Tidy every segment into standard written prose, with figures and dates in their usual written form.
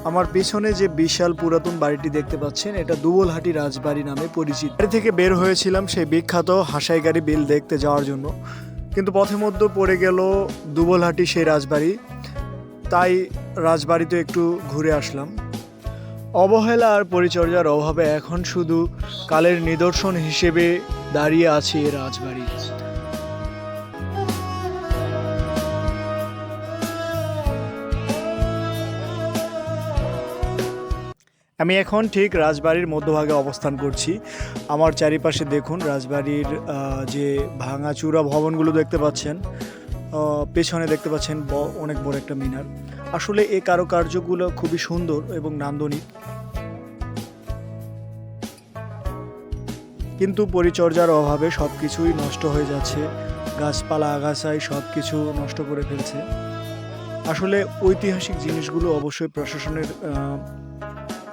আমার পিছনে যে বিশাল পুরাতন বাড়িটি দেখতে পাচ্ছেন, এটা দুবলহাটি রাজবাড়ি নামে পরিচিত। বাড়ি থেকে বের হয়েছিলাম সেই বিখ্যাত হাসাইগাড়ি বিল দেখতে যাওয়ার জন্য, কিন্তু পথে মধ্যে পড়ে গেল দুবলহাটি সেই রাজবাড়ি। তাই রাজবাড়িতে একটু ঘুরে আসলাম। অবহেলা আর পরিচর্যার অভাবে এখন শুধু কালের নিদর্শন হিসেবে দাঁড়িয়ে আছে এই রাজবাড়ি। আমি এখন ঠিক রাজবাড়ির মধ্যভাগে অবস্থান করছি। আমার চারিপাশে দেখুন রাজবাড়ির যে ভাঙাচুরা ভবনগুলো দেখতে পাচ্ছেন, পেছনে দেখতে পাচ্ছেন অনেক বড় একটা মিনার। আসলে এই কারুকার্যগুলো খুবই সুন্দর এবং নান্দনিক, কিন্তু পরিচর্যার অভাবে সব কিছুই নষ্ট হয়ে যাচ্ছে। গাছপালা আগাছায় সব কিছু নষ্ট করে ফেলছে। আসলে ঐতিহাসিক জিনিসগুলো অবশ্যই প্রশাসনের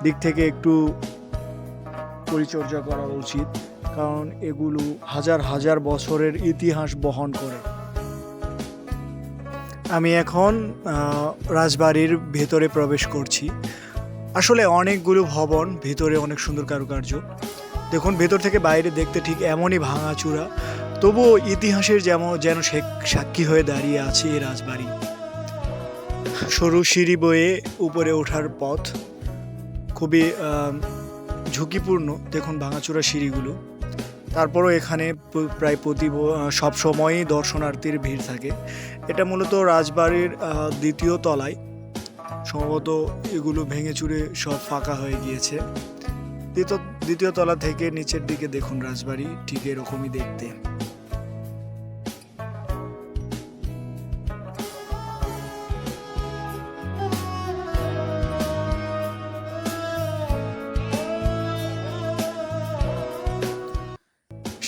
দিক থেকে একটু পরিচর্যা করা উচিত, কারণ এগুলো হাজার হাজার বছরের ইতিহাস বহন করে। আমি এখন রাজবাড়ির ভেতরে প্রবেশ করছি। আসলে অনেকগুলো ভবন, ভেতরে অনেক সুন্দর কারুকার্য। দেখুন ভেতর থেকে বাইরে দেখতে ঠিক এমনই ভাঙাচুরা, তবুও ইতিহাসের যেন সাক্ষী হয়ে দাঁড়িয়ে আছে এই রাজবাড়ি। সরু সিঁড়ি বয়ে উপরে ওঠার পথ খুবই ঝুঁকিপূর্ণ। দেখুন ভাঙাচোরা সিঁড়িগুলো। তারপরও এখানে প্রায় সবসময়ই দর্শনার্থীর ভিড় থাকে। এটা মূলত রাজবাড়ির দ্বিতীয় তলায়। সম্ভবত এগুলো ভেঙে চুরে সব ফাঁকা হয়ে গিয়েছে। দ্বিতীয় তলা থেকে নিচের দিকে দেখুন রাজবাড়ি ঠিক এরকমই দেখতে।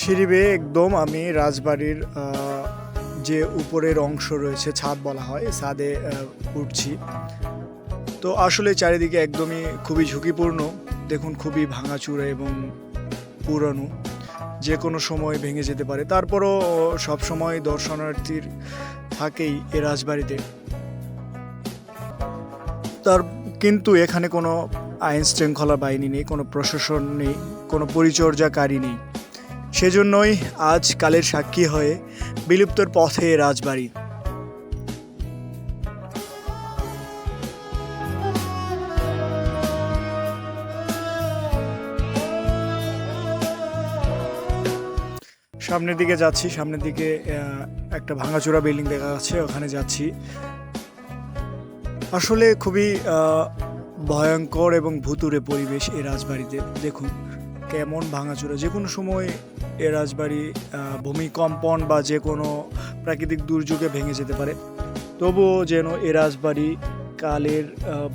সিঁড়ি বেয়ে একদম আমি রাজবাড়ির যে উপরের অংশ রয়েছে, ছাদ বলা হয়, ছাদে উঠছি। তো আসলে চারিদিকে একদমই খুবই ঝুঁকিপূর্ণ। দেখুন খুবই ভাঙাচুরা এবং পুরানো, যে কোনো সময় ভেঙে যেতে পারে। তারপরও সব সময় দর্শনার্থীর থাকেই এ রাজবাড়িতে। কিন্তু এখানে কোনো আইন শৃঙ্খলা বাহিনী নেই, কোনো প্রশাসন নেই, কোনো পরিচর্যাকারী নেই। সেজন্যই আজ কালের সাক্ষী হয়ে বিলুপ্তর পথে রাজবাড়ি। সামনের দিকে যাচ্ছি, সামনের দিকে একটা ভাঙাচোরা বিল্ডিং দেখা যাচ্ছে, ওখানে যাচ্ছি। আসলে খুবই ভয়ঙ্কর এবং ভুতুড়ে পরিবেশ এই রাজবাড়িতে। দেখুন কেমন ভাঙাচোরা, যে কোনো সময় এ রাজবাড়ি ভূমিকম্পন বা যে কোনো প্রাকৃতিক দুর্যোগে ভেঙে যেতে পারে। তবুও যেন এ রাজবাড়ি কালের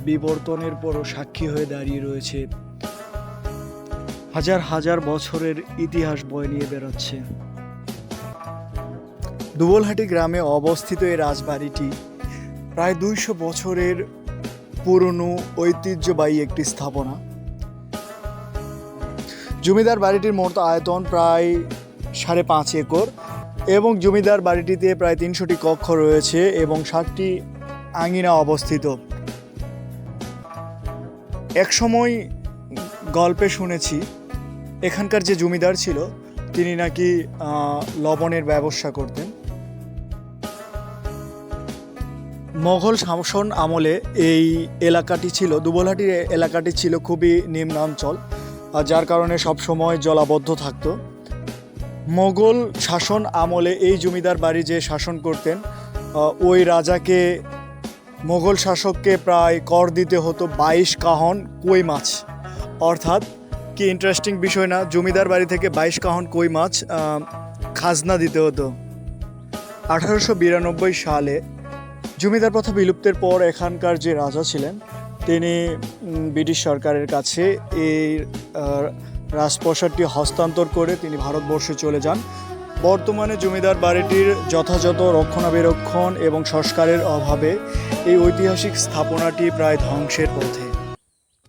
বিবর্তনের পরও সাক্ষী হয়ে দাঁড়িয়ে রয়েছে। হাজার হাজার বছরের ইতিহাস বয়ে নিয়ে বেড়াচ্ছে। দুবলহাটি গ্রামে অবস্থিত এই রাজবাড়িটি প্রায় 200 বছরের পুরনো ঐতিহ্যবাহী একটি স্থাপনা। জমিদার বাড়িটির মোট আয়তন প্রায় 5.5 একর এবং জমিদার বাড়িটিতে প্রায় 300টি কক্ষ রয়েছে এবং 7টি আঙিনা অবস্থিত। একসময় গল্পে শুনেছি এখানকার যে জমিদার ছিল তিনি নাকি লবণের ব্যবসা করতেন। মোগল শাসন আমলে এই এলাকাটি ছিল, দুবলহাটির এলাকাটি ছিল খুবই নিম্নাঞ্চল, যার কারণে সবসময় জলাবদ্ধ থাকতো। মোগল শাসন আমলে এই জমিদার বাড়ি যে শাসন করতেন, ওই রাজাকে, মোগল শাসককে প্রায় কর দিতে হতো 22 কাহন কই মাছ। অর্থাৎ কি ইন্টারেস্টিং বিষয় না, জমিদার বাড়ি থেকে 22 কাহন কই মাছ খাজনা দিতে হতো। 1892 সালে জমিদার প্রথা বিলুপ্তের পর এখানকার যে রাজা ছিলেন তিনি ব্রিটিশ সরকারের কাছে এই রাজপ্রাসাদটি হস্তান্তর করে তিনি ভারতবর্ষে চলে যান। বর্তমানে জমিদার বাড়িটির যথাযথ রক্ষণাবেক্ষণ এবং সংস্কারের অভাবে এই ঐতিহাসিক স্থাপনাটি প্রায় ধ্বংসের পথে।